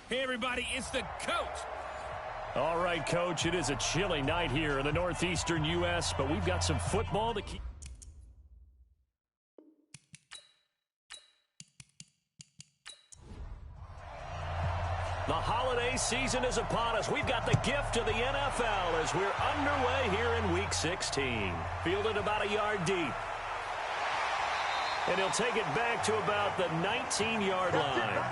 Hey, everybody, it's the coach. All right, Coach, it is a chilly night here in the northeastern U.S., but we've got some football to keep. The holiday season is upon us. We've got the gift of the NFL as we're underway here in Week 16. Fielded about a yard deep. And he'll take it back to about the 19-yard line.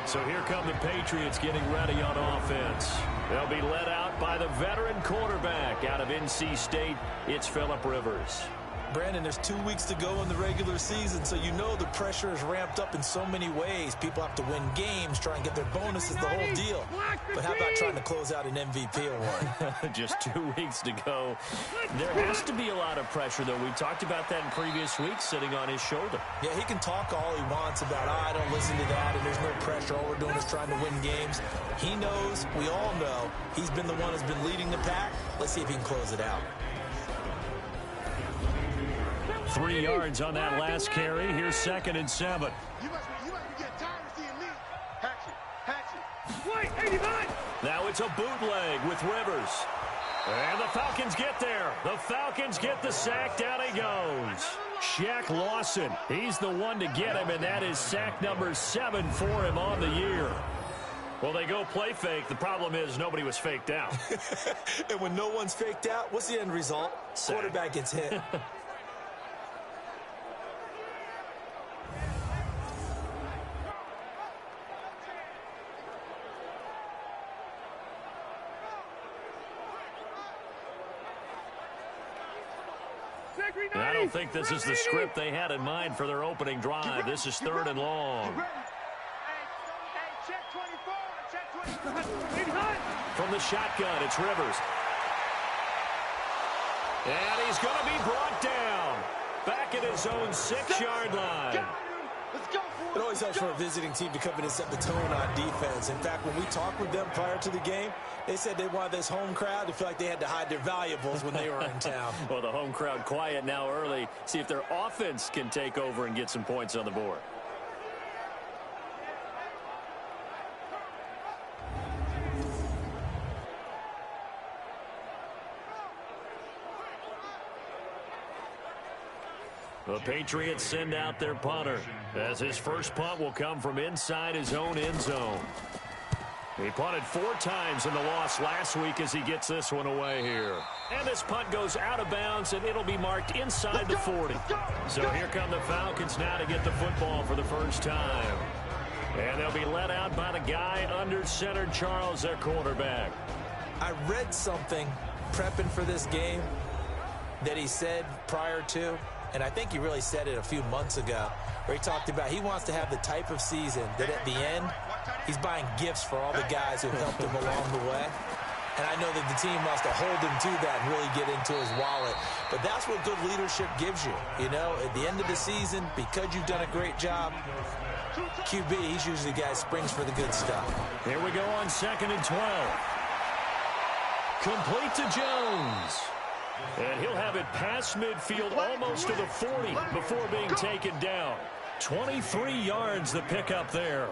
So here come the Patriots getting ready on offense. They'll be led out by the veteran quarterback out of NC State. It's Phillip Rivers. Brandon, there's 2 weeks to go in the regular season, so you know the pressure is ramped up in so many ways. People have to win games, try and get their bonuses, the whole deal. But how about trying to close out an MVP award? Just 2 weeks to go. There has to be a lot of pressure, though. We talked about that in previous weeks, sitting on his shoulder. Yeah, he can talk all he wants about, I don't listen to that, and there's no pressure. All we're doing is trying to win games. He knows, we all know, he's been the one who's been leading the pack. Let's see if he can close it out. 3 yards on that last carry. Here's 2nd and 7. You must be getting tired of seeing me. Hatchet. Wait, 89. Now it's a bootleg with Rivers. And the Falcons get there. The Falcons get the sack. Down he goes. Shaq Lawson. He's the one to get him, and that is sack number 7 for him on the year. Well, they go play fake. The problem is nobody was faked out. And when no one's faked out, what's the end result? Sack. Quarterback gets hit. I don't think this is the script they had in mind for their opening drive. This is 3rd and long. From the shotgun, it's Rivers. And he's going to be brought down. Back at his own 6-yard line. It always helps for a visiting team to come in and set the tone on defense. In fact, when we talked with them prior to the game, they said they wanted this home crowd to feel like they had to hide their valuables when they were in town. Well, the home crowd quiet now early. See if their offense can take over and get some points on the board. The Patriots send out their punter, as his first punt will come from inside his own end zone. He punted 4 times in the loss last week as he gets this one away here. And this punt goes out of bounds, and it'll be marked inside the 40. So here come the Falcons now to get the football for the first time. And they'll be led out by the guy under center, Charles, their quarterback. I read something prepping for this game that he said prior to, and I think he really said it a few months ago, where he talked about he wants to have the type of season that at the end, he's buying gifts for all the guys who helped him along the way. And I know that the team wants to hold him to that and really get into his wallet. But that's what good leadership gives you. You know, at the end of the season, because you've done a great job, QB, he's usually the guy who springs for the good stuff. Here we go on 2nd and 12. Complete to Jones. And he'll have it past midfield almost to the 40 before being taken down. 23 yards the pickup there.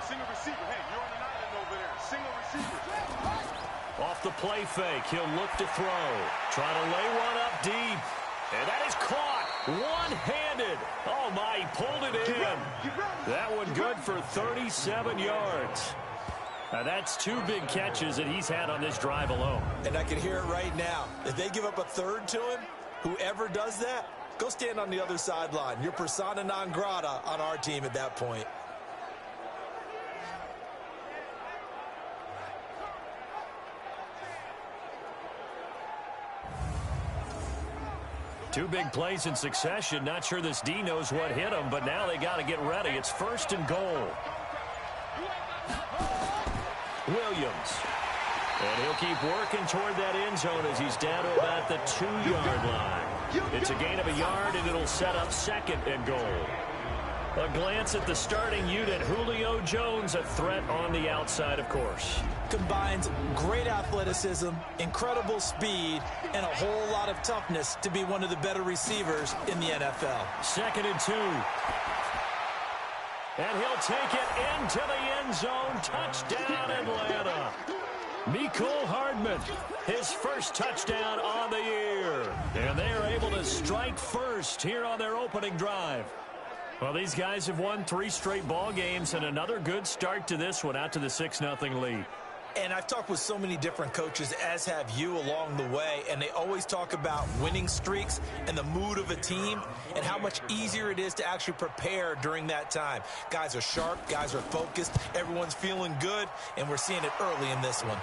Single receiver. Hey, you're on an island over there. Single receiver. Off the play fake, he'll look to throw. Try to lay one up deep. And that is caught. One-handed. Oh, my, he pulled it in. That one good for 37 yards. Now, that's 2 big catches that he's had on this drive alone. And I can hear it right now. If they give up a third to him, whoever does that, go stand on the other sideline. You're persona non grata on our team at that point. Two big plays in succession. Not sure this D knows what hit him, but now they got to get ready. It's 1st and goal. Williams. And he'll keep working toward that end zone as he's down to about the 2-yard line. It's a gain of a yard, and it'll set up 2nd and goal. A glance at the starting unit. Julio Jones, a threat on the outside, of course. Combines great athleticism, incredible speed, and a whole lot of toughness to be one of the better receivers in the NFL. 2nd and 2. And he'll take it into the end zone. Touchdown, Atlanta. Mecole Hardman, his first touchdown on the year. And they are able to strike first here on their opening drive. Well, these guys have won 3 straight ball games, and another good start to this one, out to the 6-0 lead. And I've talked with so many different coaches, as have you, along the way, and they always talk about winning streaks and the mood of a team and how much easier it is to actually prepare during that time. Guys are sharp, guys are focused, everyone's feeling good, and we're seeing it early in this one.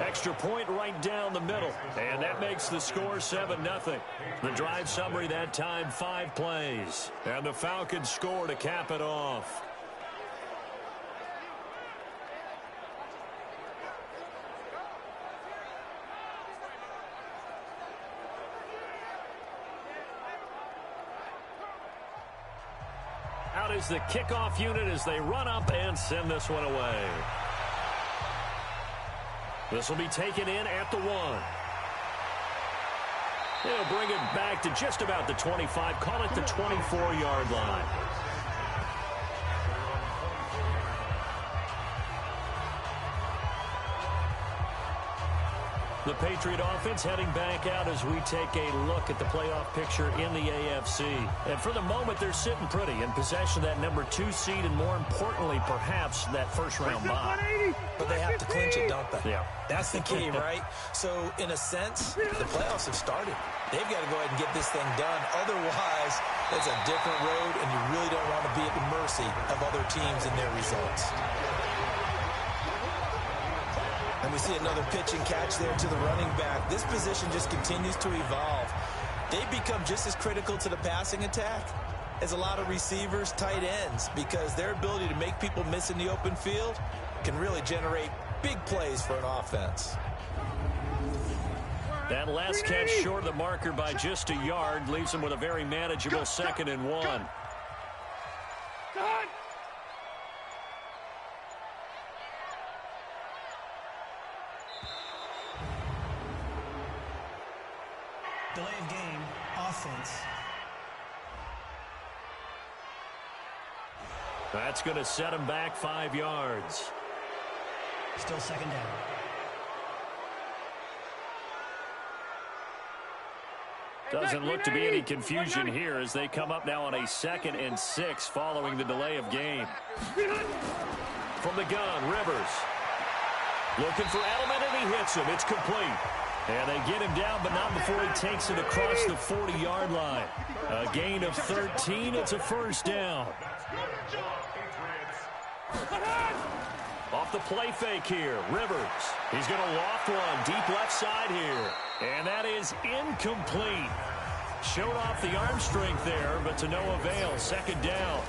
Extra point right down the middle, and that makes the score 7-0. The drive summary that time, 5 plays, and the Falcons score to cap it off. Out is the kickoff unit as they run up and send this one away. This will be taken in at the 1. They'll bring it back to just about the 25, call it the 24-yard line. The Patriot offense heading back out as we take a look at the playoff picture in the AFC. And for the moment, they're sitting pretty in possession of that number 2 seed and, more importantly, perhaps that first-round bye. But they have to clinch it, don't they? Yeah. That's the key, right? So, in a sense, the playoffs have started. They've got to go ahead and get this thing done. Otherwise, it's a different road, and you really don't want to be at the mercy of other teams and their results. And we see another pitch and catch there to the running back. This position just continues to evolve. They become just as critical to the passing attack as a lot of receivers, tight ends, because their ability to make people miss in the open field can really generate big plays for an offense. That last catch short of the marker by just a yard leaves them with a very manageable 2nd and 1. Delay of game, offense. That's going to set him back 5 yards. Still 2nd down. Doesn't look to be any confusion here as they come up now on a 2nd and 6 following the delay of game. From the gun, Rivers. Looking for Edelman, and he hits him. It's complete. And they get him down, but not before he takes it across the 40-yard line. A gain of 13. It's a first down. Off the play fake here, Rivers. He's going to loft one deep left side here. And that is incomplete. Showed off the arm strength there, but to no avail. 2nd down.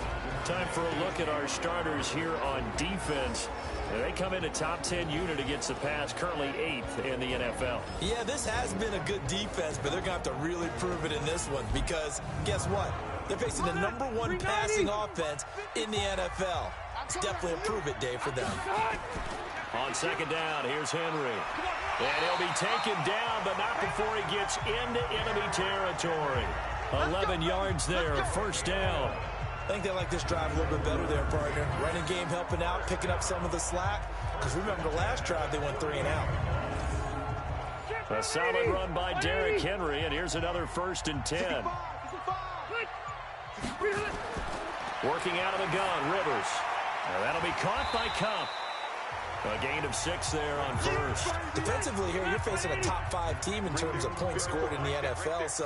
Time for a look at our starters here on defense. They come in a top 10 unit against the pass, currently 8th in the NFL. Yeah, this has been a good defense, but they're going to have to really prove it in this one because guess what? They're facing the number 1 passing offense in the NFL. It's definitely a prove-it day for them. On 2nd down, here's Henry. And he'll be taken down, but not before he gets into enemy territory. 11 yards there, first down. I think they like this drive a little bit better there, partner. Running game helping out, picking up some of the slack. Because remember, the last drive, they went 3 and out. A solid run by Derrick Henry, and here's another 1st and 10. Working out of the gun, Rivers. Now that'll be caught by Cup. A gain of 6 there on first. Defensively here, you're facing a top 5 team in terms of points scored in the NFL. So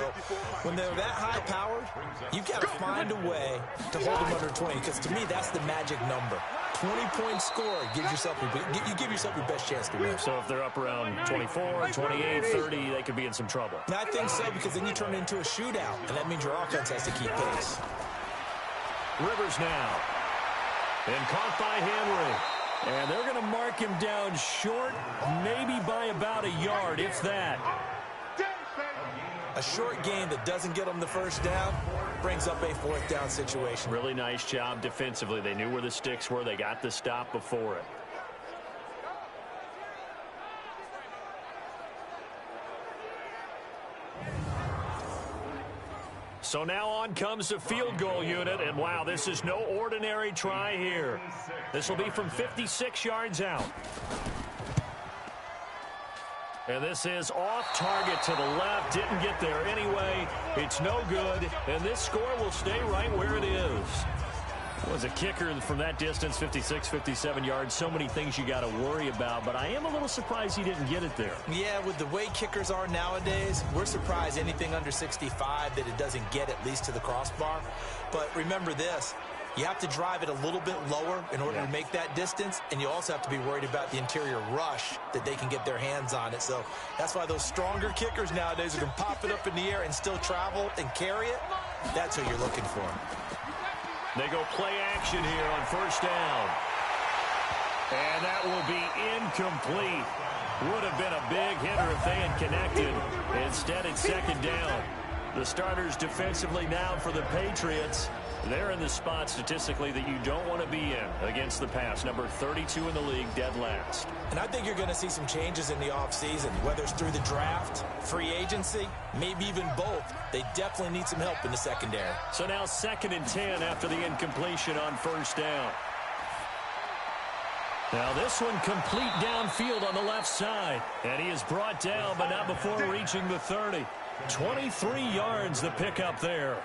when they're that high-powered, you've got to find a way to hold them under 20. Because to me, that's the magic number. 20 points scored gives yourself you give yourself your best chance to win. So if they're up around 24, 28, 30, they could be in some trouble. I think so, because then you turn it into a shootout, and that means your offense has to keep pace. Rivers now. And caught by Henry. And they're going to mark him down short, maybe by about a yard, if that. A short gain that doesn't get them the first down brings up a fourth down situation. Really nice job defensively. They knew where the sticks were. They got the stop before it. So now on comes the field goal unit, and wow, this is no ordinary try here. This will be from 56 yards out. And this is off target to the left. Didn't get there anyway. It's no good, and this score will stay right where it is. Was a kicker from that distance, 56, 57 yards. So many things you got to worry about, but I am a little surprised he didn't get it there. Yeah, with the way kickers are nowadays, we're surprised anything under 65 that it doesn't get at least to the crossbar. But remember this, you have to drive it a little bit lower in order to make that distance, and you also have to be worried about the interior rush that they can get their hands on it. So that's why those stronger kickers nowadays who can pop it up in the air and still travel and carry it, that's who you're looking for. They go play action here on first down. And that will be incomplete. Would have been a big hitter if they had connected. Instead, it's second down. The starters defensively now for the Patriots. They're in the spot statistically that you don't want to be in against the pass. Number 32 in the league, dead last. And I think you're going to see some changes in the offseason, whether it's through the draft, free agency, maybe even both. They definitely need some help in the secondary. So now 2nd and 10 after the incompletion on first down. Now this one complete downfield on the left side. And he is brought down, but not before reaching the 30. 23 yards the pickup there.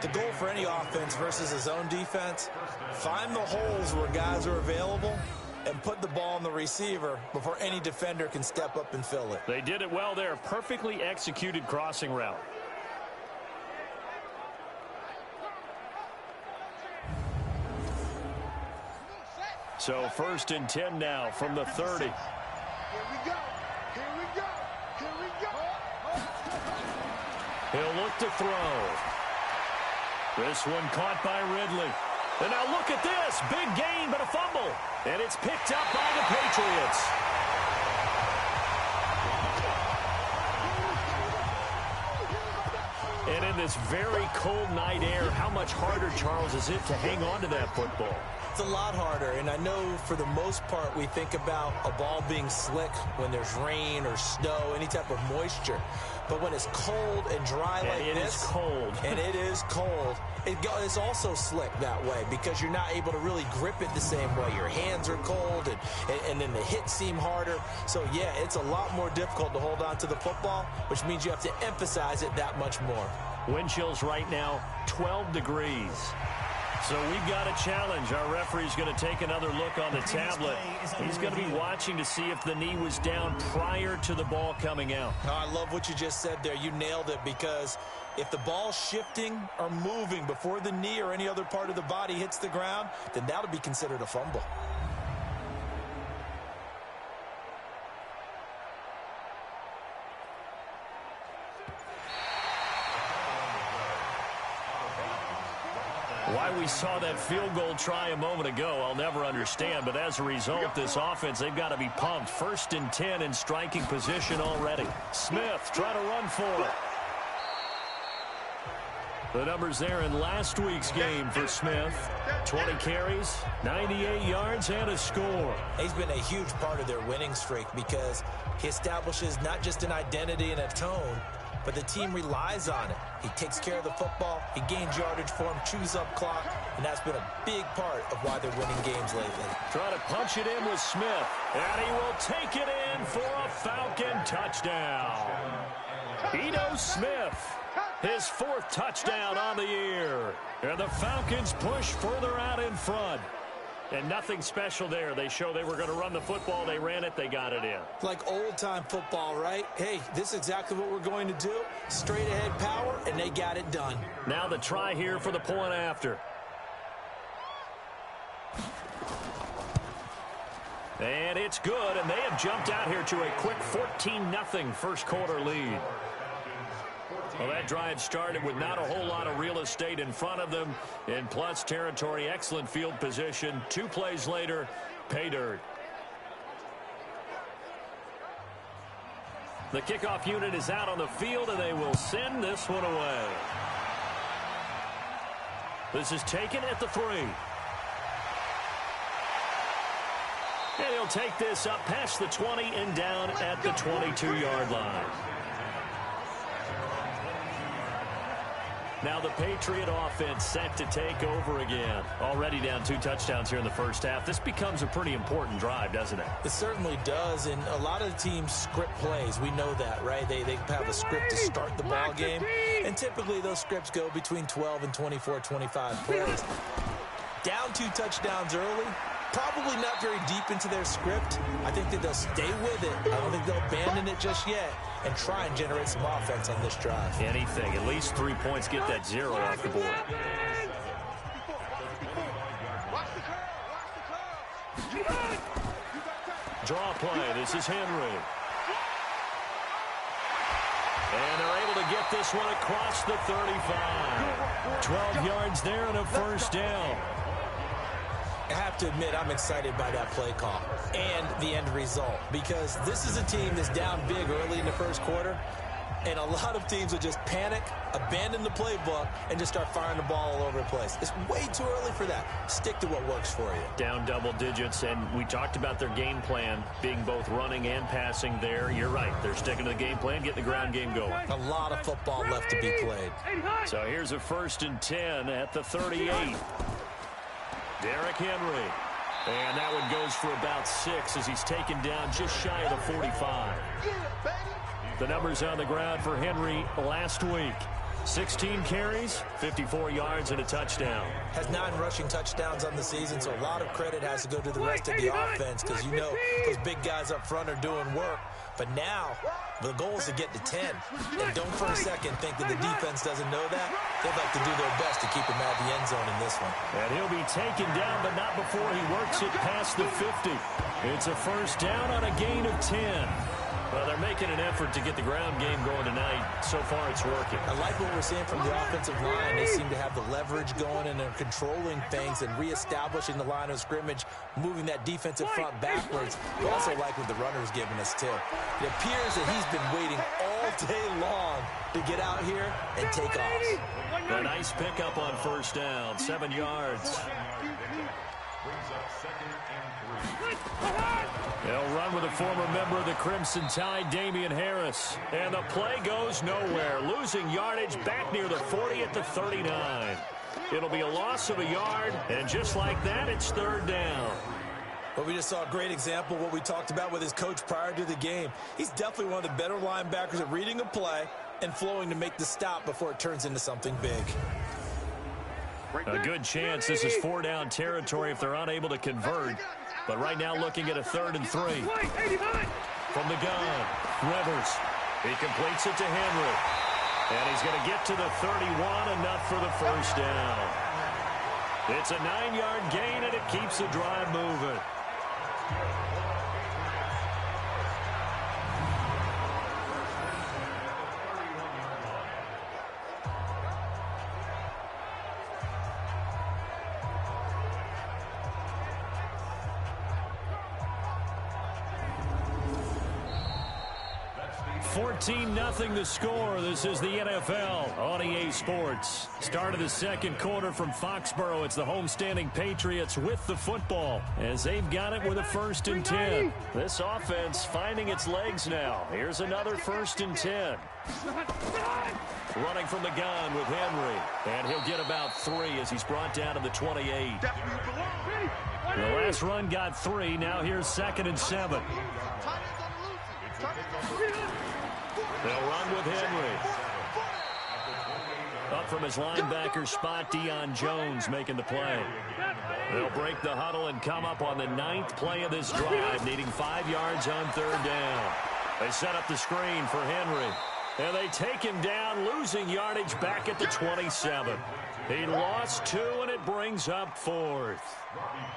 The goal for any offense versus a zone defense, find the holes where guys are available and put the ball on the receiver before any defender can step up and fill it. They did it well there. Perfectly executed crossing route. So 1st and 10 now from the 30. Here we go. Here we go. Here we go. He'll look to throw. This one caught by Ridley. And now look at this. Big gain, but a fumble. And it's picked up by the Patriots. And in this very cold night air, how much harder, Charles, is it to hang on to that football? It's a lot harder, and I know for the most part we think about a ball being slick when there's rain or snow, any type of moisture. But when it's cold and dry like this, it is cold. And it is cold, it's also slick that way because you're not able to really grip it the same way. Your hands are cold, and then the hits seem harder. So, yeah, it's a lot more difficult to hold on to the football, which means you have to emphasize it that much more. Wind chills right now, 12 degrees. So we've got a challenge. Our referee's going to take another look on the tablet. He's going to be watching to see if the knee was down prior to the ball coming out. Oh, I love what you just said there. You nailed it, because if the ball's shifting or moving before the knee or any other part of the body hits the ground, then that'll be considered a fumble. Why we saw that field goal try a moment ago, I'll never understand. But as a result, this offense, they've got to be pumped. 1st and 10 in striking position already. Smith trying to run for it. The numbers there in last week's game for Smith. 20 carries, 98 yards, and a score. He's been a huge part of their winning streak because he establishes not just an identity and a tone, but the team relies on it. He takes care of the football, he gains yardage for him, chews up clock, and that's been a big part of why they're winning games lately. Try to punch it in with Smith, and he will take it in for a Falcon touchdown. Ito Smith, his 4th touchdown on the year. And the Falcons push further out in front. And nothing special there. They show they were going to run the football. They ran it. They got it in. Like old-time football, right? Hey, this is exactly what we're going to do. Straight-ahead power, and they got it done. Now the try here for the point after. And it's good, and they have jumped out here to a quick 14-0 first quarter lead. Well, that drive started with not a whole lot of real estate in front of them in plus territory. Excellent field position. 2 plays later, pay dirt. The kickoff unit is out on the field, and they will send this one away. This is taken at the 3. And he'll take this up past the 20 and down at the 22-yard line. Now the Patriot offense set to take over again. Already down 2 touchdowns here in the first half. This becomes a pretty important drive, doesn't it? It certainly does, and a lot of teams script plays. We know that, right? They have a script to start the ball game, and typically those scripts go between 12 and 24, 25 plays. Down 2 touchdowns early, probably not very deep into their script. I think that they'll stay with it. I don't think they'll abandon it just yet and try and generate some offense on this drive. Anything. At least 3 points. Get that 0 off the board. Draw play. This is Henry. And they're able to get this one across the 35. 12 yards there and a first down. I have to admit, I'm excited by that play call and the end result, because this is a team that's down big early in the first quarter, and a lot of teams will just panic, abandon the playbook, and just start firing the ball all over the place. It's way too early for that. Stick to what works for you. Down double digits, and we talked about their game plan being both running and passing there. You're right. They're sticking to the game plan, getting the ground game going. A lot of football left to be played. So here's a 1st and 10 at the 38. Derrick Henry. And that one goes for about 6 as he's taken down just shy of the 45. The numbers on the ground for Henry last week. 16 carries, 54 yards, and a touchdown. Has 9 rushing touchdowns on the season, so a lot of credit has to go to the rest of the offense, because you know those big guys up front are doing work. But now, the goal is to get to 10. And don't for a second think that the defense doesn't know that. They'd like to do their best to keep him out of the end zone in this one. And he'll be taken down, but not before he works it past the 50. It's a first down on a gain of 10. Well, they're making an effort to get the ground game going tonight. So far, it's working. I like what we're seeing from the offensive line. They seem to have the leverage going, and they're controlling things and reestablishing the line of scrimmage, moving that defensive front backwards. We also like what the runner's giving us, too. It appears that he's been waiting all day long to get out here and take off. A nice pickup on first down, 7 yards. They'll run with a former member of the Crimson Tide, Damian Harris. And the play goes nowhere. Losing yardage back near the 40 at the 39. It'll be a loss of a yard, and just like that, it's 3rd down. Well, we just saw a great example of what we talked about with his coach prior to the game. He's definitely one of the better linebackers at reading a play and flowing to make the stop before it turns into something big. A good chance this is 4-down territory if they're unable to convert. But right now looking at a 3rd and 3. From the gun, Rivers. He completes it to Henry. And he's going to get to the 31, enough for the first down. It's a 9-yard gain, and it keeps the drive moving. Nothing the score. This is the NFL on EA Sports. Start of the second quarter from Foxborough. It's the homestanding Patriots with the football as they've got it with a 1st and 10. This offense finding its legs now. Here's another 1st and 10. Running from the gun with Henry. And he'll get about 3 as he's brought down to the 28. The last run got 3. Now here's 2nd and 7. They'll run with Henry. Up from his linebacker spot, Deion Jones making the play. They'll break the huddle and come up on the 9th play of this drive, needing 5 yards on 3rd down. They set up the screen for Henry. And they take him down, losing yardage back at the 27. He lost 2, and it brings up 4th.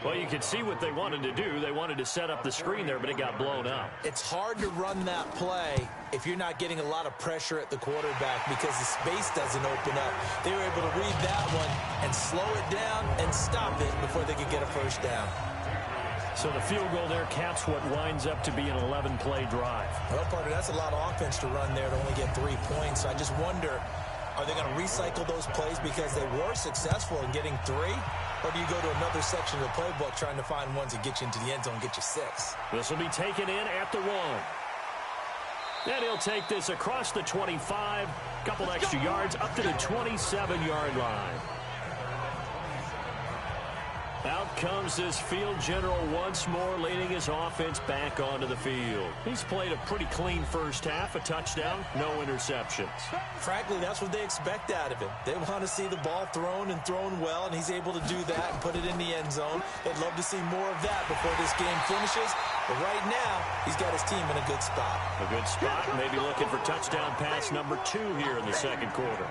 Well, you can see what they wanted to do. They wanted to set up the screen there, but it got blown up. It's hard to run that play if you're not getting a lot of pressure at the quarterback because the space doesn't open up. They were able to read that one and slow it down and stop it before they could get a first down. So the field goal there caps what winds up to be an 11-play drive. Well, partner, that's a lot of offense to run there to only get 3 points. So I just wonder, are they going to recycle those plays because they were successful in getting 3? Or do you go to another section of the playbook trying to find ones that get you into the end zone and get you 6? This will be taken in at the 1. And he'll take this across the 25, couple extra yards up to the 27-yard line. Out comes this field general once more, leading his offense back onto the field. He's played a pretty clean first half, a touchdown, no interceptions. Frankly, that's what they expect out of him. They want to see the ball thrown and thrown well, and he's able to do that and put it in the end zone. They'd love to see more of that before this game finishes. But right now, he's got his team in a good spot. A good spot, maybe looking for touchdown pass number 2 here in the second quarter.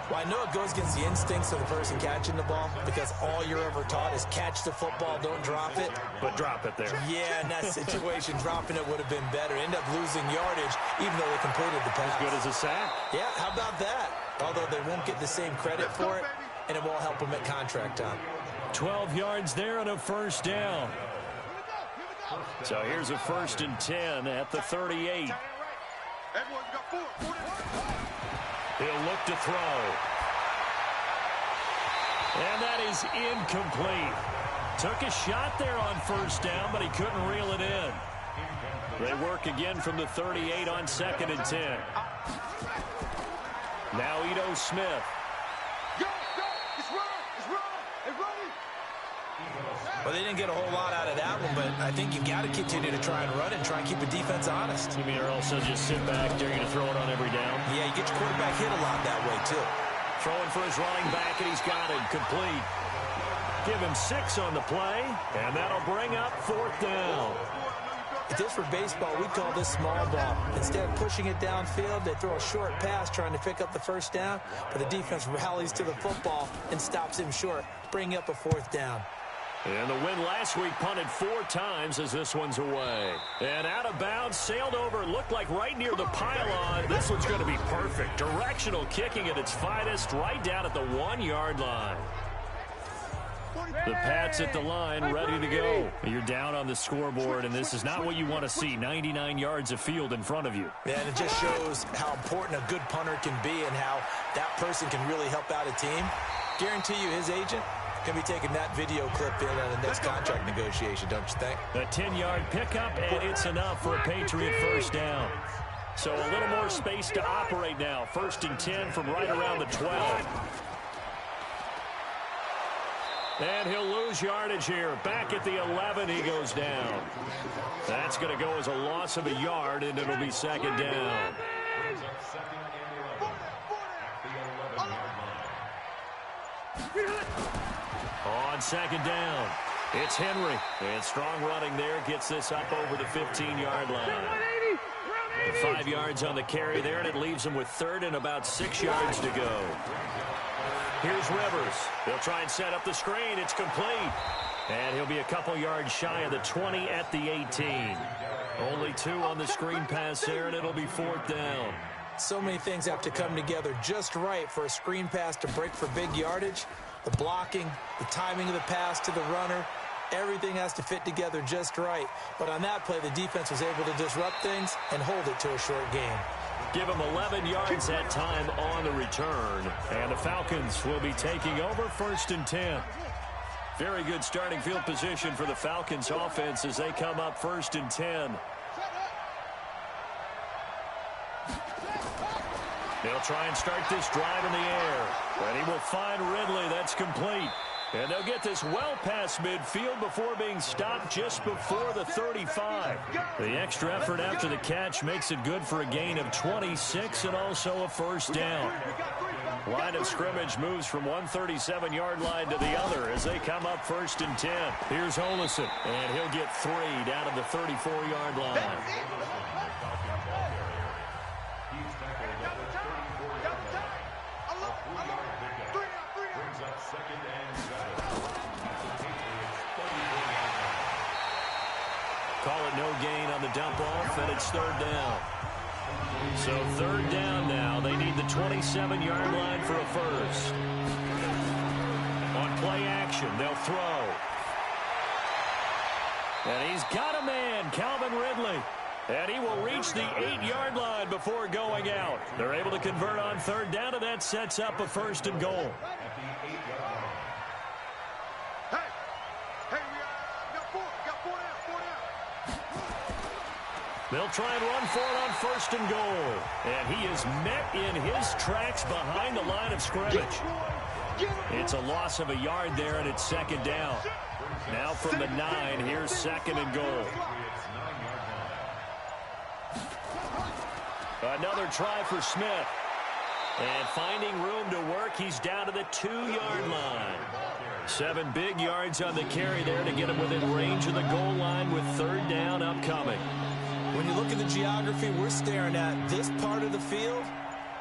Well, I know it goes against the instincts of the person catching the ball because all you're ever taught is catch the football, don't drop it. But drop it there. Yeah, in that situation, dropping it would have been better. End up losing yardage even though they completed the pass. As good as a sack. Yeah, how about that? Although they won't get the same credit for it, and it won't help them at contract time. 12 yards there and a first down. So here's a 1st and 10 at the 38. He'll look to throw. And that is incomplete. Took a shot there on first down, but he couldn't reel it in. They work again from the 38 on 2nd and 10. Now Ito Smith. Well, they didn't get a whole lot out of that one, but I think you've got to continue to try and run it and try and keep the defense honest. You mean, or also just sit back, dare you to throw it on every down? Yeah, you get your quarterback hit a lot that way, too. Throwing for his running back, and he's got it complete. Give him 6 on the play, and that'll bring up 4th down. If this were baseball, we'd call this small ball. Instead of pushing it downfield, they throw a short pass trying to pick up the first down, but the defense rallies to the football and stops him short, bringing up a 4th down. And the win last week punted 4 times as this one's away. And out of bounds, sailed over, looked like right near the pylon. This one's going to be perfect. Directional kicking at its finest, right down at the 1-yard line. The Pats at the line, ready to go. You're down on the scoreboard, and this is not what you want to see. 99 yards of field in front of you. Yeah, and it just shows how important a good punter can be and how that person can really help out a team. Guarantee you his agent can be taking that video clip in on the next contract negotiation, don't you think? A 10-yard pickup, and it's enough for a Patriot first down. So a little more space to operate now. 1st and 10 from right around the 12. And he'll lose yardage here. Back at the 11, he goes down. That's going to go as a loss of a yard, and it'll be 2nd down. On 2nd down, it's Henry. And strong running there gets this up over the 15-yard line. 5 yards on the carry there, and it leaves him with 3rd and about 6 yards to go. Here's Rivers. They'll try and set up the screen. It's complete. And he'll be a couple yards shy of the 20 at the 18. Only 2 on the screen pass there, and it'll be 4th down. So many things have to come together just right for a screen pass to break for big yardage. The blocking, the timing of the pass to the runner, everything has to fit together just right. But on that play, the defense was able to disrupt things and hold it to a short game. Give him 11 yards that time on the return. And the Falcons will be taking over 1st and 10. Very good starting field position for the Falcons offense as they come up 1st and 10. They'll try and start this drive in the air. And he will find Ridley. That's complete. And they'll get this well past midfield before being stopped just before the 35. The extra effort after the catch makes it good for a gain of 26 and also a first down. Line of scrimmage moves from one 37-yard line to the other as they come up 1st and 10. Here's Olesen, and he'll get 3 down at the 34-yard line. Call it no gain on the dump off, and it's 3rd down. So 3rd down now. They need the 27-yard line for a first. On play action, they'll throw. And he's got a man, Calvin Ridley. And he will reach the 8-yard line before going out. They're able to convert on third down, and that sets up a first and goal. They'll try and run for it on first and goal. And he is met in his tracks behind the line of scrimmage. It's a loss of a yard there, and it's second down. Now from the 9, here's second and goal. Another try for Smith. And finding room to work, he's down to the 2-yard line. 7 big yards on the carry there to get him within range of the goal line with third down upcoming. When you look at the geography we're staring at, this part of the field,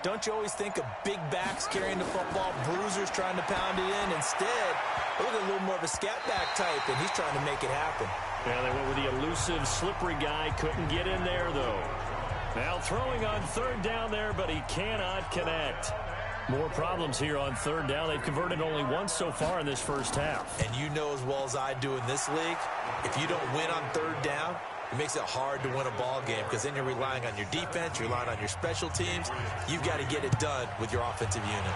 don't you always think of big backs carrying the football, bruisers trying to pound it in? Instead, look at a little more of a scat back type, and he's trying to make it happen. Yeah, they went with the elusive, slippery guy. Couldn't get in there, though. Now throwing on third down there, but he cannot connect. More problems here on third down. They've converted only once so far in this first half. And you know as well as I do in this league, if you don't win on third down, it makes it hard to win a ball game because then you're relying on your defense, you're relying on your special teams. You've got to get it done with your offensive unit.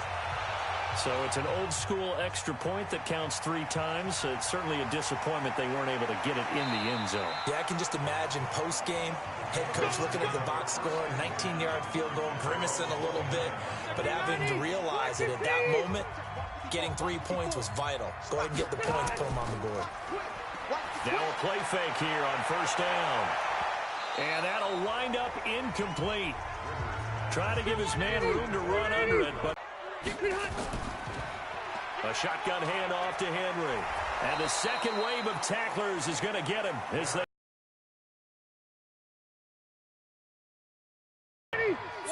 So it's an old-school extra point that counts 3 times. It's certainly a disappointment they weren't able to get it in the end zone. Yeah, I can just imagine post-game, head coach looking at the box score, 19-yard field goal, grimacing a little bit, but having to realize that at that moment, getting 3 points was vital. Go ahead and get the points, put them on the board. Now a play fake here on first down. And that'll wind up incomplete. Trying to give his man room to run under it, but a shotgun handoff to Henry. And the second wave of tacklers is going to get him. As they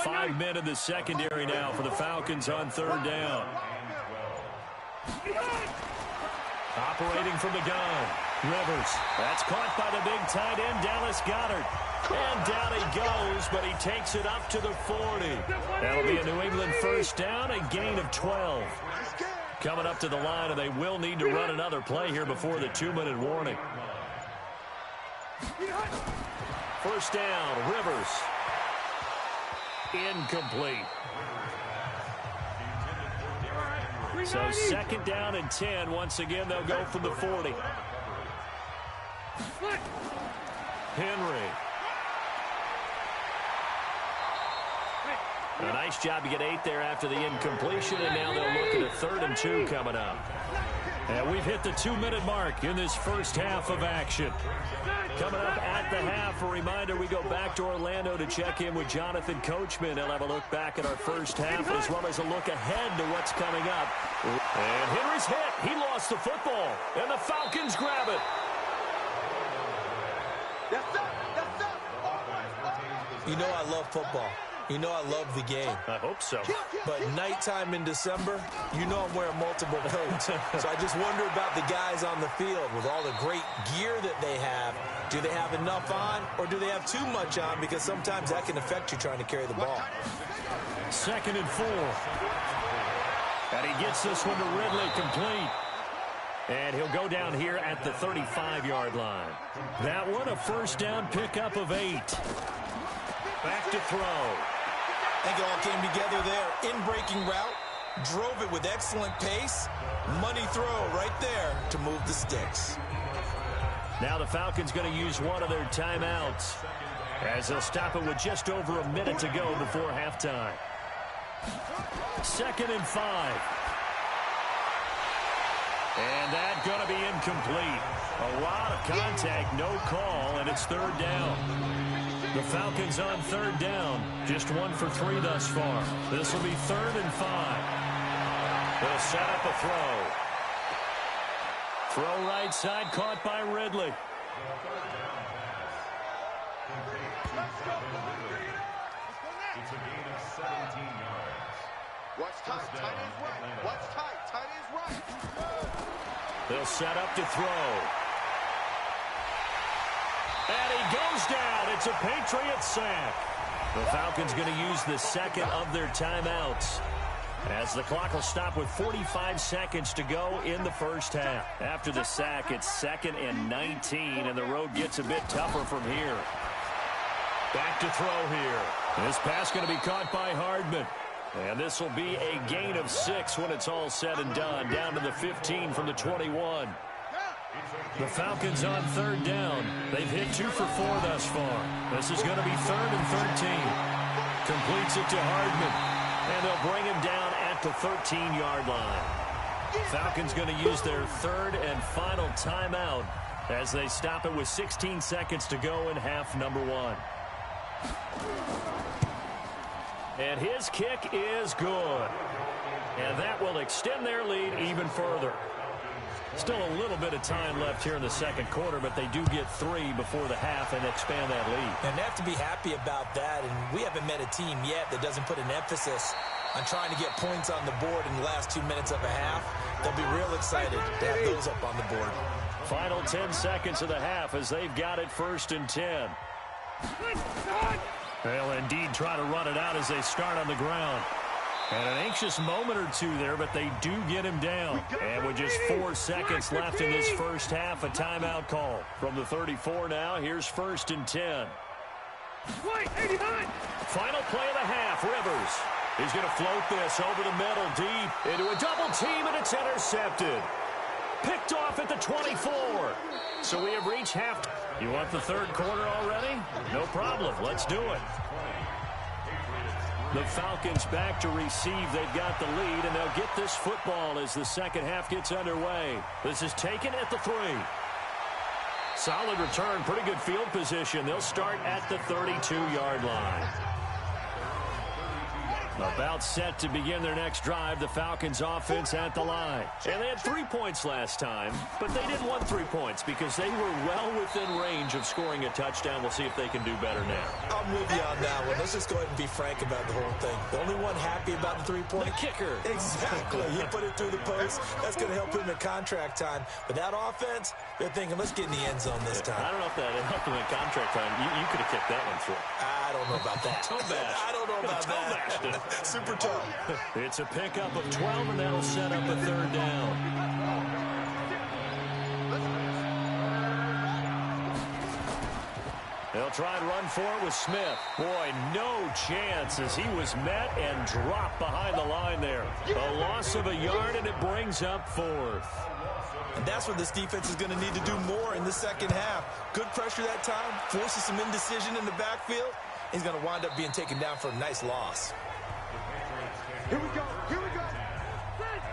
5 men in the secondary now for the Falcons on third down. Operating from the gun. Rivers. That's caught by the big tight end, Dallas Goedert. And down he goes, but he takes it up to the 40. That'll be a New England first down, a gain of 12. Coming up to the line, and they will need to run another play here before the 2-minute warning. First down, Rivers. Incomplete. So second down and 10. Once again, they'll go from the 40. Henry. A nice job to get 8 there after the incompletion, and now they'll look at a 3rd and 2 coming up. And we've hit the 2-minute mark in this first half of action. Coming up at the half, a reminder, we go back to Orlando to check in with Jonathan Coachman. He'll have a look back at our first half as well as a look ahead to what's coming up. And Henry's hit. He lost the football, and the Falcons grab it. You know I love football. You know I love the game. I hope so. But nighttime in December, you know I'm wearing multiple coats. So I just wonder about the guys on the field with all the great gear that they have. Do they have enough on, or do they have too much on? Because sometimes that can affect you trying to carry the ball. 2nd and 4. And he gets this one to Ridley, complete. And he'll go down here at the 35-yard line. That one, a first down pickup of 8. Back to throw. I think it all came together there. In-breaking route, drove it with excellent pace. Money throw right there to move the sticks. Now the Falcons going to use one of their timeouts as they'll stop it with just over a minute to go before halftime. 2nd and 5. And that's going to be incomplete. A lot of contact, no call, and it's 3rd down. The Falcons on 3rd down, just 1 for 3 thus far. This will be 3rd and 5. They'll set up a throw. Throw right side, caught by Ridley. It's a gain of 17 yards. What's tight? Tight is right. What's tight? Tight is right. They'll set up to throw. And he goes down. It's a Patriot sack. The Falcons going to use the second of their timeouts. As the clock will stop with 45 seconds to go in the first half. After the sack, it's 2nd and 19, and the road gets a bit tougher from here. Back to throw here. This pass going to be caught by Hardman. And this will be a gain of 6 when it's all said and done. Down to the 15 from the 21. The Falcons on 3rd down. They've hit 2 for 4 thus far. This is going to be 3rd and 13. Completes it to Hardman. And they'll bring him down at the 13-yard line. Falcons going to use their 3rd and final timeout as they stop it with 16 seconds to go in half number 1. And his kick is good. And that will extend their lead even further. Still a little bit of time left here in the second quarter, but they do get 3 before the half and expand that lead. And they have to be happy about that. And we haven't met a team yet that doesn't put an emphasis on trying to get points on the board in the last 2 minutes of a half. They'll be real excited to have those up on the board. Final 10 seconds of the half as they've got it 1st and 10. They'll indeed try to run it out as they start on the ground. And an anxious moment or two there, but they do get him down. And with just 4 seconds left in this first half, a timeout call. From the 34 now, here's 1st and 10. Final play of the half, Rivers. He's going to float this over the middle, deep, into a double team, and it's intercepted. Picked off at the 24. So we have reached half. You want the 3rd quarter already? No problem. Let's do it. The Falcons back to receive. They've got the lead, and they'll get this football as the second half gets underway. This is taken at the 3. Solid return, pretty good field position. They'll start at the 32-yard line. About set to begin their next drive, the Falcons offense at the line. And they had 3 points last time, but they didn't want 3 points because they were well within range of scoring a touchdown. We'll see if they can do better now. I'm with you on that one. Let's just go ahead and be frank about the whole thing. The only one happy about the 3-point? The kicker. Exactly. He put it through the post. That's going to help him in contract time. But that offense, they're thinking, let's get in the end zone this time. I don't know if that helped him in contract time. You could have kicked that one through. I don't know about that. I don't know about that. Super tough. It's a pickup of 12, and that'll set up a 3rd down. They'll try and run for it with Smith. Boy, no chance as he was met and dropped behind the line there. A loss of a yard, and it brings up 4th. And that's what this defense is going to need to do more in the second half. Good pressure that time, forces some indecision in the backfield. He's going to wind up being taken down for a nice loss. Here we go. Here we go.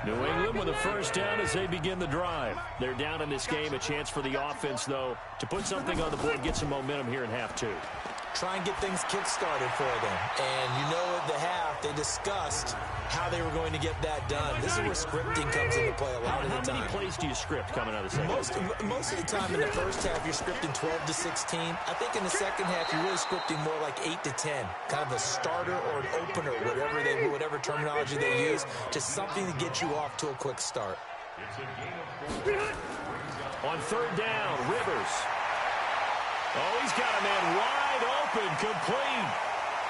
New England with a 1st down as they begin the drive. They're down in this game. A chance for the offense, though, to put something on the board, get some momentum here in half 2. Try and get things kick-started for them. And you know at the half, they discussed how they were going to get that done. This is where scripting comes into play a lot of the time. How many plays do you script coming out of the second? Most of the time in the first half, you're scripting 12 to 16. I think in the second half, you're really scripting more like 8 to 10. Kind of a starter or an opener, whatever terminology they use. Just something to get you off to a quick start. On 3rd down, Rivers. Oh, he's got a man wide open, complete.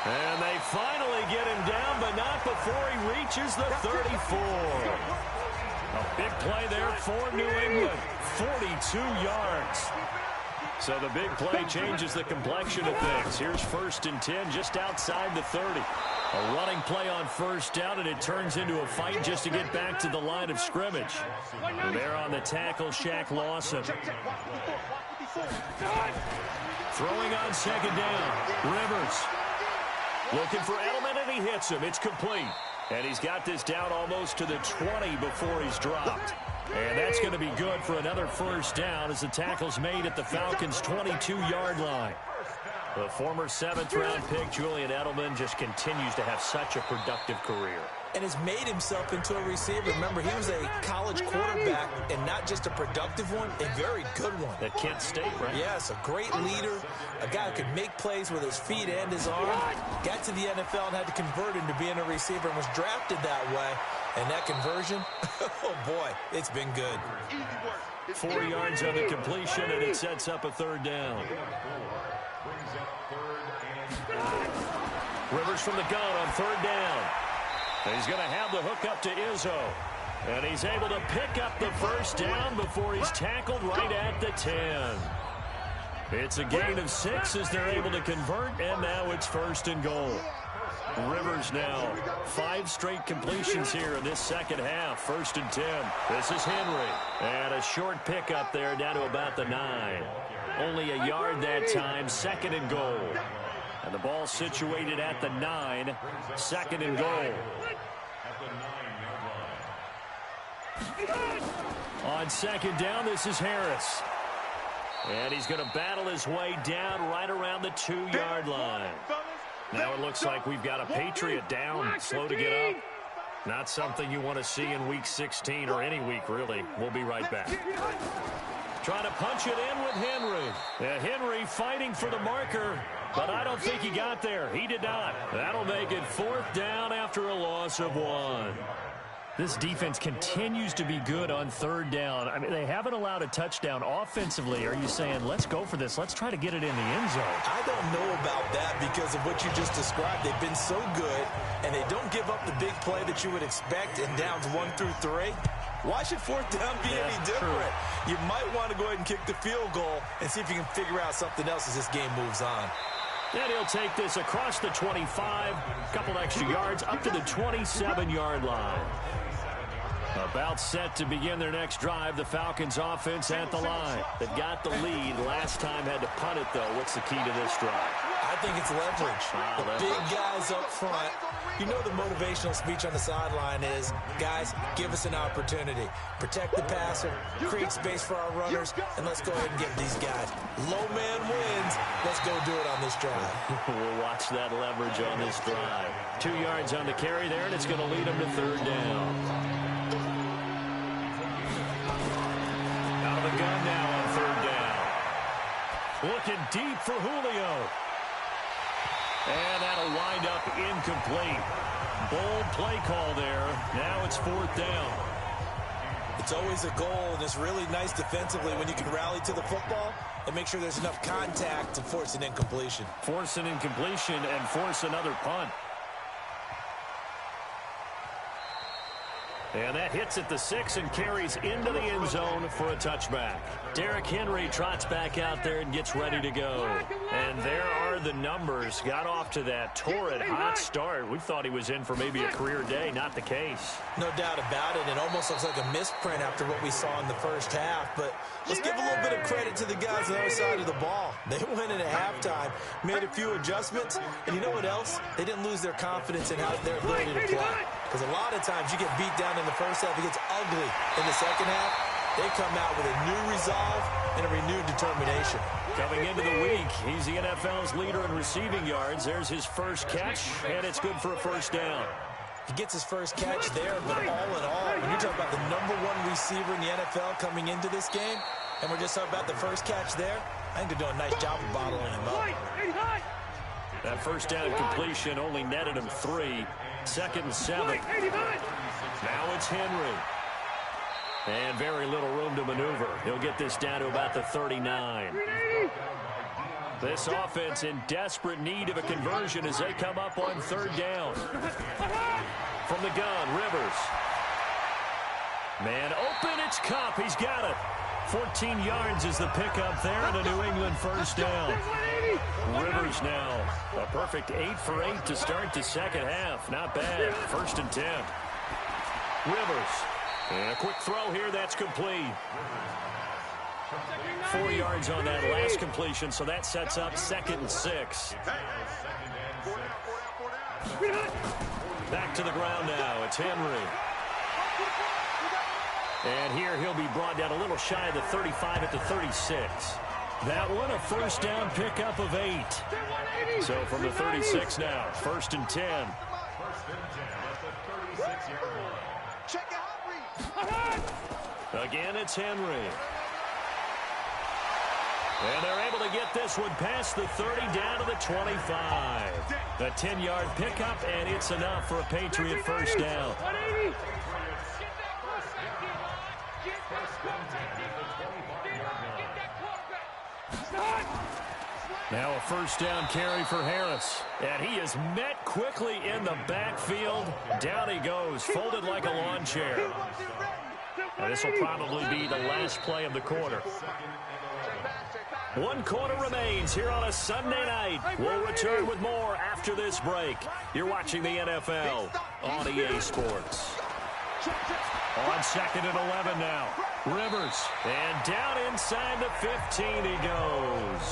And they finally get him down, but not before he reaches the 34. A big play there for New England. 42 yards. So the big play changes the complexion of things. Here's 1st and 10 just outside the 30. A running play on 1st down, and it turns into a fight just to get back to the line of scrimmage. And there on the tackle, Shaq Lawson. Throwing on 2nd down, Rivers. Looking for Edelman, and he hits him. It's complete. And he's got this down almost to the 20 before he's dropped. And that's going to be good for another 1st down as the tackle's made at the Falcons' 22-yard line. The former 7th-round pick, Julian Edelman, just continues to have such a productive career. And has made himself into a receiver. Remember, he was a college quarterback, and not just a productive one, a very good one. At Kent State, right? Yes, a great leader, a guy who could make plays with his feet and his arm. Got to the NFL and had to convert into being a receiver and was drafted that way. And that conversion, oh boy, it's been good. 4 yards on the completion, and it sets up a 3rd down. Rivers from the gun on 3rd down. He's going to have the hook up to Izzo. And he's able to pick up the first down before he's tackled right at the 10. It's a gain of 6 as they're able to convert, and now it's 1st and goal. Rivers now 5 straight completions here in this second half. 1st and 10. This is Henry. And a short pickup there down to about the 9. Only a yard that time. 2nd and goal. And the ball situated at the 9. 2nd and goal. On 2nd down, this is Harris. And he's going to battle his way down right around the 2-yard line. Now it looks like we've got a Patriot down, slow to get up. Not something you want to see in Week 16 or any week, really. We'll be right back. Trying to punch it in with Henry. Henry fighting for the marker, but I don't think he got there. He did not. That'll make it 4th down after a loss of 1. This defense continues to be good on 3rd down. I mean, they haven't allowed a touchdown offensively. Are you saying, let's go for this? Let's try to get it in the end zone. I don't know about that because of what you just described. They've been so good, and they don't give up the big play that you would expect in downs 1 through 3. Why should 4th down be any different? True. You might want to go ahead and kick the field goal and see if you can figure out something else as this game moves on. And he'll take this across the 25, a couple extra yards, up to the 27-yard line. About set to begin their next drive. The Falcons offense at the line. They've got the lead. Last time had to punt it, though. What's the key to this drive? I think it's leverage. The big guys up front. You know the motivational speech on the sideline is, guys, give us an opportunity. Protect the passer, create space for our runners, and let's go ahead and get these guys. Low man wins. Let's go do it on this drive. We'll watch that leverage on this drive. 2 yards on the carry there, and it's going to lead them to 3rd down. Out of the gun now on 3rd down. Looking deep for Julio. And that'll wind up incomplete. Bold play call there. Now it's 4th down. It's always a goal, and it's really nice defensively when you can rally to the football and make sure there's enough contact to force an incompletion. Force an incompletion and force another punt. And that hits at the 6 and carries into the end zone for a touchback. Derrick Henry trots back out there and gets ready to go. And there are the numbers. Got off to that torrid hot start. We thought he was in for maybe a career day. Not the case. No doubt about it. It almost looks like a misprint after what we saw in the first half. But let's give a little bit of credit to the guys on the other side of the ball. They went in at halftime, made a few adjustments. And you know what else? They didn't lose their confidence in their ability to play. Because a lot of times you get beat down in the first half, it gets ugly in the second half. They come out with a new resolve and a renewed determination. Coming into the week, he's the NFL's leader in receiving yards. There's his first catch, and it's good for a 1st down. He gets his first catch there, but all in all, when you're talking about the #1 receiver in the NFL coming into this game, and we're just talking about the first catch there, I think they're doing a nice job of bottling him up. That 1st down completion only netted him 3. 2nd and 7. Now it's Henry. And very little room to maneuver. He'll get this down to about the 39. This offense in desperate need of a conversion as they come up on 3rd down. From the gun, Rivers. Man open, it's Cup. He's got it. 14 yards is the pickup there and a New England 1st down. Rivers now a perfect 8 for 8 to start the second half. Not bad. 1st and 10. Rivers. And a quick throw here. That's complete. 4 yards on that last completion, so that sets up 2nd and 6. Back to the ground now. It's Henry. And here he'll be brought down a little shy of the 35 at the 36. That one a 1st down pickup of 8. So from the 36 now, 1st and 10. Again, it's Henry. And they're able to get this one past the 30 down to the 25. A 10-yard pickup, and it's enough for a Patriot 1st down. Now a first down carry for Harris. And he is met quickly in the backfield. Down he goes, folded like a lawn chair. And this will probably be the last play of the quarter. 1 quarter remains here on a Sunday night. We'll return with more after this break. You're watching the NFL on EA Sports. On 2nd and 11 now. Rivers. And down inside the 15 he goes.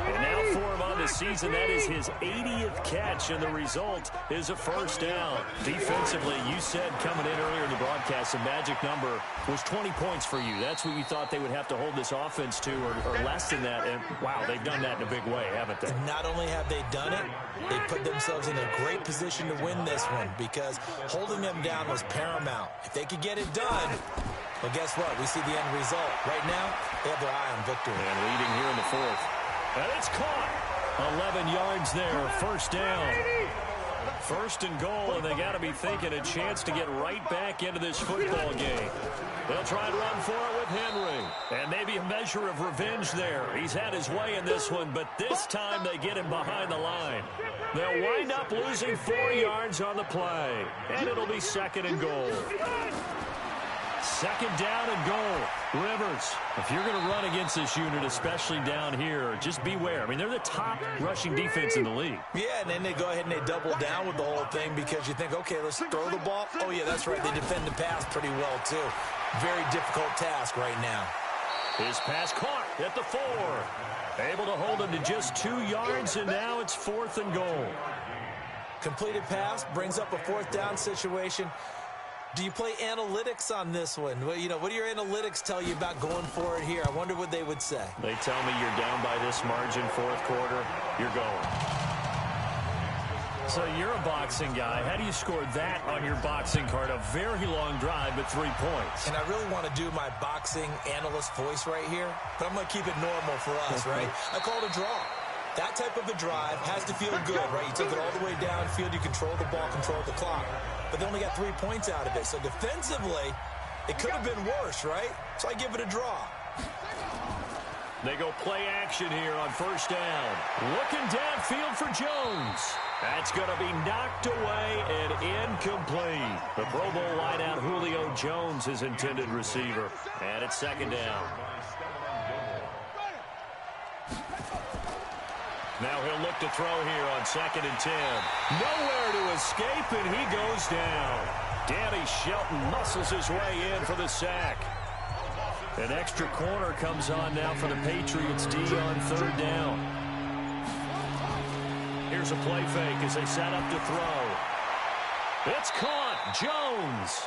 And now for him on the season, that is his 80th catch, and the result is a first down. Defensively, you said coming in earlier in the broadcast, the magic number was 20 points for you. That's what you thought they would have to hold this offense to, or less than that. And, wow, they've done that in a big way, haven't they? Not only have they done it, they put themselves in a great position to win this one because holding them down was paramount. If they could get it done, well, guess what? We see the end result. Right now, they have their eye on victory. And leading here in the 4th. And it's caught. 11 yards there, first down. First and goal, and they got to be thinking a chance to get right back into this football game. They'll try and run for it with Henry. And maybe a measure of revenge there. He's had his way in this one, but this time they get him behind the line. They'll wind up losing 4 yards on the play. And it'll be 2nd and goal. 2nd down and goal. Rivers, if you're going to run against this unit, especially down here, just beware. I mean, they're the top rushing defense in the league. Yeah, and then they go ahead and they double down with the whole thing because you think, okay, let's throw the ball. Oh, yeah, that's right. They defend the pass pretty well, too. Very difficult task right now. His pass caught at the 4. Able to hold him to just 2 yards, and now it's 4th and goal. Completed pass brings up a 4th down situation. Do you play analytics on this one? Well, you know, what do your analytics tell you about going for it here? I wonder what they would say. They tell me you're down by this margin, 4th quarter, you're going. So you're a boxing guy. How do you score that on your boxing card? A very long drive, but 3 points. And I really want to do my boxing analyst voice right here, but I'm going to keep it normal for us, right? I call it a draw. That type of a drive has to feel good, right? You took it all the way downfield, you control the ball, control the clock. But they only got 3 points out of it. So defensively, it could have been worse, right? So I give it a draw. They go play action here on first down. Looking downfield for Jones. That's going to be knocked away and incomplete. The Pro Bowl wideout Julio Jones, his intended receiver. And it's 2nd down. Now he'll look to throw here on 2nd and 10. Nowhere to escape, and he goes down. Danny Shelton muscles his way in for the sack. An extra corner comes on now for the Patriots D on 3rd down. Here's a play fake as they set up to throw. It's caught. Jones.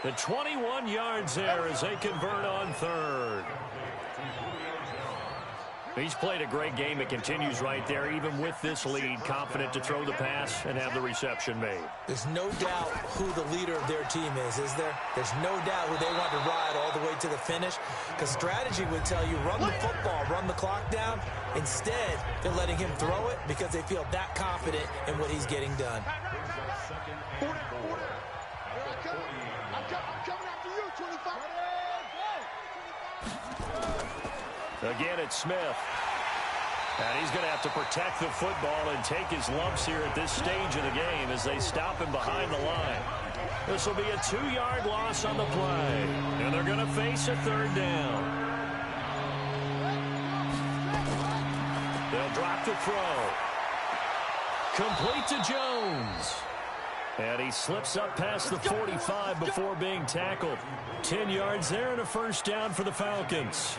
The 21 yards there as they convert on 3rd. He's played a great game. It continues right there, even with this lead, confident to throw the pass and have the reception made. There's no doubt who the leader of their team is there? There's no doubt who they want to ride all the way to the finish, because strategy would tell you run the football, run the clock down. Instead, they're letting him throw it because they feel that confident in what he's getting done. I'm coming after you, 25. Again, it's Smith. And he's going to have to protect the football and take his lumps here at this stage of the game as they stop him behind the line. This will be a 2-yard loss on the play. And they're going to face a 3rd down. They'll drop the throw. Complete to Jones. And he slips up past the 45 before being tackled. 10 yards there and a first down for the Falcons.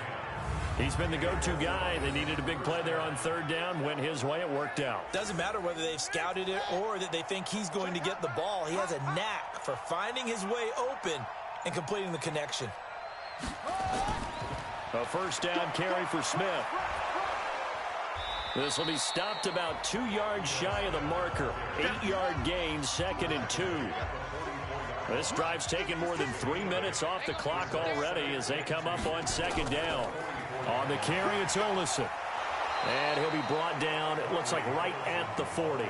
He's been the go-to guy. They needed a big play there on 3rd down. Went his way. It worked out. Doesn't matter whether they've scouted it or that they think he's going to get the ball. He has a knack for finding his way open and completing the connection. A first down carry for Smith. This will be stopped about 2 yards shy of the marker. 8-yard gain, 2nd and 2. This drive's taken more than 3 minutes off the clock already as they come up on 2nd down. On the carry, it's Olsen. And he'll be brought down, it looks like right at the 40.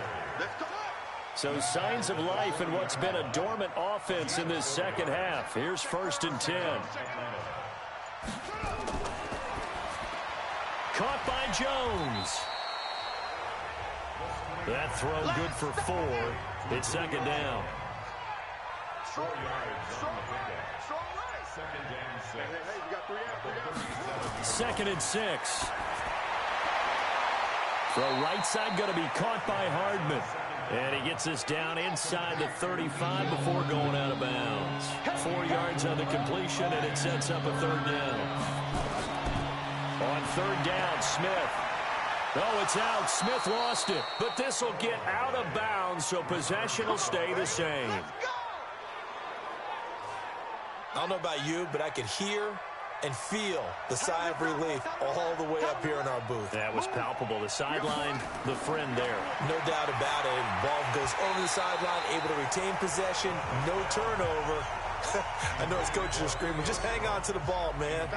So signs of life in what's been a dormant offense in this second half. Here's 1st and 10. Caught by Jones. That throw good for 4. It's second down. Strong right. Second down 6. Hey, you got 3 out. Second and 6. The right side going to be caught by Hardman. And he gets us down inside the 35 before going out of bounds. 4 yards on the completion, and it sets up a third down. On third down, Smith. Oh, it's out. Smith lost it. But this will get out of bounds, so possession will stay the same. I don't know about you, but I could hear and feel the sigh of relief all the way up here in our booth. That was palpable. The sideline, the friend there. No doubt about it. Ball goes over the sideline, able to retain possession, no turnover. I know his coaches are screaming, just hang on to the ball, man.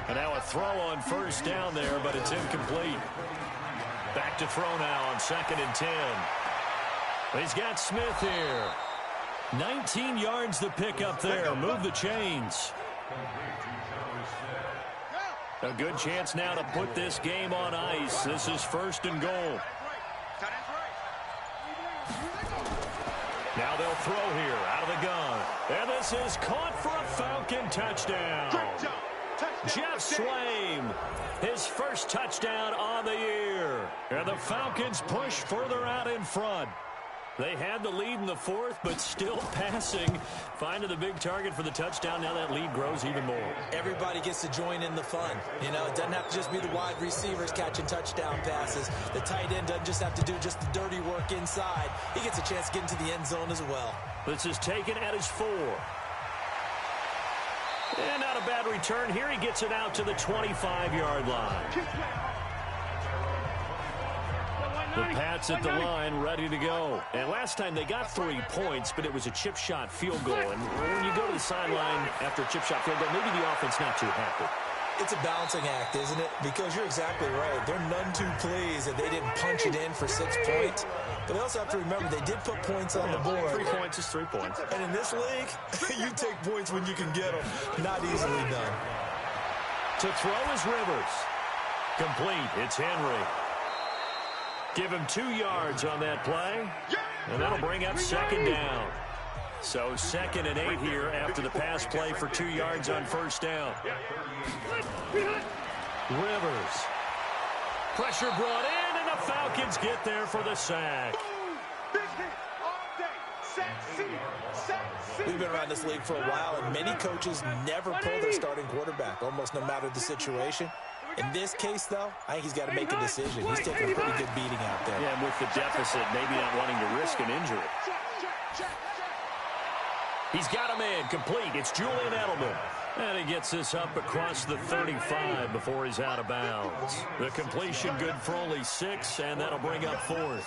And now a throw on first down there, but it's incomplete. Back to throw now on 2nd and 10. He's got Smith here. 19 yards to pick up there. Move the chains. A good chance now to put this game on ice. This is 1st and goal. Now they'll throw here out of the gun. And this is caught for a Falcon touchdown. Jeff Swaim, his first touchdown on the year. And the Falcons push further out in front. They had the lead in the 4th, but still passing. Finding the big target for the touchdown. Now that lead grows even more. Everybody gets to join in the fun. You know, it doesn't have to just be the wide receivers catching touchdown passes. The tight end doesn't just have to do just the dirty work inside. He gets a chance to get into the end zone as well. This is taken at his 4. And not a bad return here. He gets it out to the 25-yard line. The Pats at the line, ready to go. And last time they got 3 points, but it was a chip shot field goal. And when you go to the sideline after a chip shot field goal, maybe the offense not too happy. It's a balancing act, isn't it? Because you're exactly right. They're none too pleased that they didn't punch it in for 6 points. But they also have to remember they did put points on the board. 3 points is 3 points. And in this league, you take points when you can get them. Not easily done. To throw is Rivers. Complete. It's Henry. Give him 2 yards on that play. And that'll bring up 2nd down. So 2nd and 8 here after the pass play for 2 yards on first down. Rivers. Pressure brought in, and the Falcons get there for the sack. We've been around this league for a while, and many coaches never pull their starting quarterback, almost no matter the situation. In this case, though, I think he's got to make a decision. He's taking a pretty good beating out there. Yeah, and with the deficit, maybe not wanting to risk an injury. He's got a man complete. It's Julian Edelman. And he gets this up across the 35 before he's out of bounds. The completion good for only 6, and that'll bring up 4th.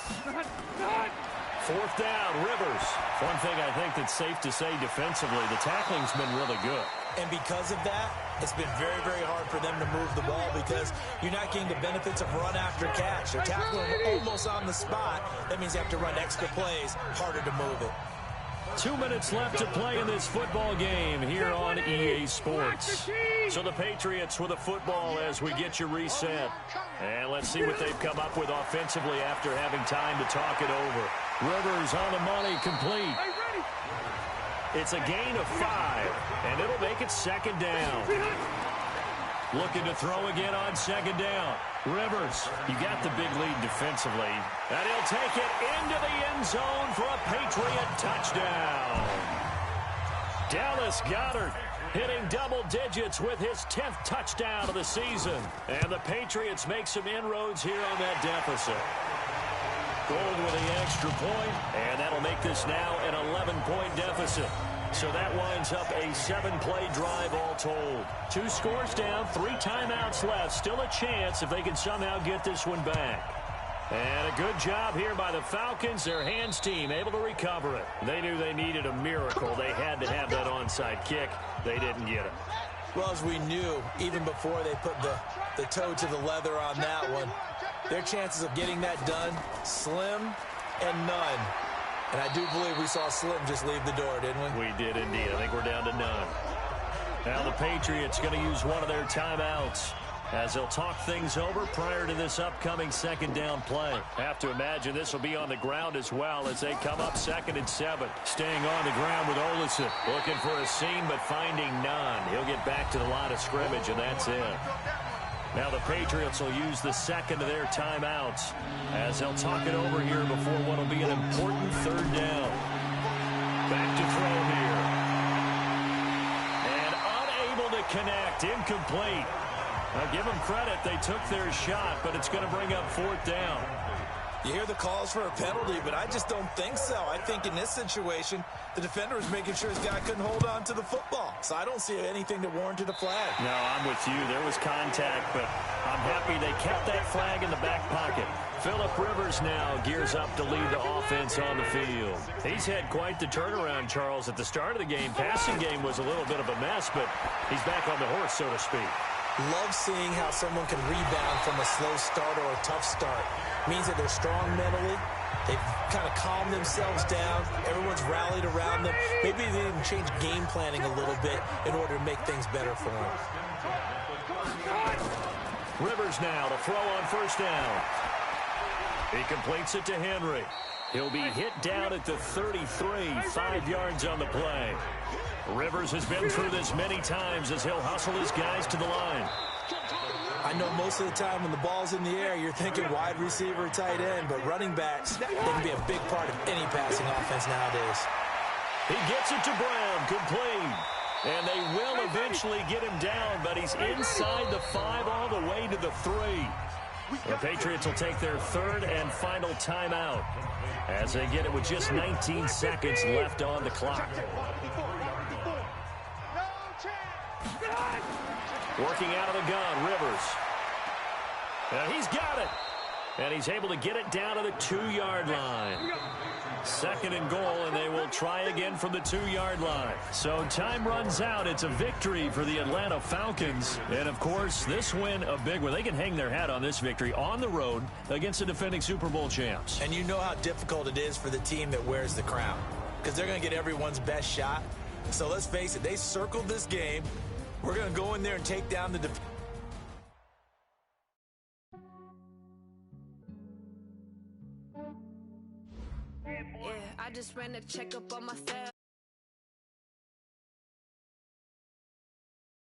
4th down, Rivers. One thing I think that's safe to say defensively, the tackling's been really good. And because of that, it's been very, very hard for them to move the ball because you're not getting the benefits of run after catch. They're tackling almost on the spot. That means you have to run extra plays, harder to move it. 2 minutes left to play in this football game here on EA Sports. So the Patriots with a football as we get you reset. And let's see what they've come up with offensively after having time to talk it over. Rivers on the money, complete. It's a gain of 5, and it'll make it 2nd down. Looking to throw again on 2nd down. Rivers, you got the big lead defensively. And he'll take it into the end zone for a Patriot touchdown. Dallas Goedert hitting double digits with his 10th touchdown of the season. And the Patriots make some inroads here on that deficit. Gold with the extra point, and that'll make this now an 11-point deficit. So that winds up a 7-play drive all told. 2 scores down, 3 timeouts left. Still a chance if they can somehow get this one back. And a good job here by the Falcons. Their hands team able to recover it. They knew they needed a miracle. They had to have that onside kick. They didn't get it. Well, as we knew, even before they put the toe to the leather on that one, their chances of getting that done, slim and none. And I do believe we saw Slim just leave the door, didn't we? We did indeed. I think we're down to none. Now the Patriots going to use one of their timeouts. as they'll talk things over prior to this upcoming second down play. Have to imagine this will be on the ground as well as they come up 2nd and 7. Staying on the ground with Olsen. Looking for a seam but finding none. He'll get back to the line of scrimmage, and that's it. Now the Patriots will use the second of their timeouts as they'll talk it over here before what will be an important 3rd down. Back to throw here. And unable to connect. Incomplete. Now give them credit. They took their shot, but it's going to bring up 4th down. You hear the calls for a penalty, but I just don't think so. I think in this situation, the defender was making sure his guy couldn't hold on to the football. So I don't see anything that warranted a flag. No, I'm with you. There was contact, but I'm happy they kept that flag in the back pocket. Phillip Rivers now gears up to lead the offense on the field. He's had quite the turnaround, Charles. At the start of the game, passing game was a little bit of a mess, but he's back on the horse, so to speak. Love seeing how someone can rebound from a slow start or a tough start. Means that they're strong mentally. They've kind of calmed themselves down. Everyone's rallied around them. Maybe they didn't change game planning a little bit in order to make things better for them. Rivers now to throw on 1st down. He completes it to Henry. He'll be hit down at the 33, 5 yards on the play. Rivers has been through this many times as he'll hustle his guys to the line. I know most of the time when the ball's in the air, you're thinking wide receiver, tight end, but running backs, they can be a big part of any passing offense nowadays. He gets it to Brown, complete. And they will eventually get him down, but he's inside the 5 all the way to the 3. The Patriots will take their 3rd and final timeout as they get it with just 19 seconds left on the clock. Working out of the gun, Rivers. And he's got it. And he's able to get it down to the 2-yard line. 2nd and goal, and they will try again from the 2-yard line. So time runs out. It's a victory for the Atlanta Falcons. And, of course, this win, a big one. They can hang their hat on this victory on the road against the defending Super Bowl champs. And you know how difficult it is for the team that wears the crown, because they're going to get everyone's best shot. So let's face it, they circled this game. We're going to go in there and take down the defense. Yeah, I just ran a checkup on myself.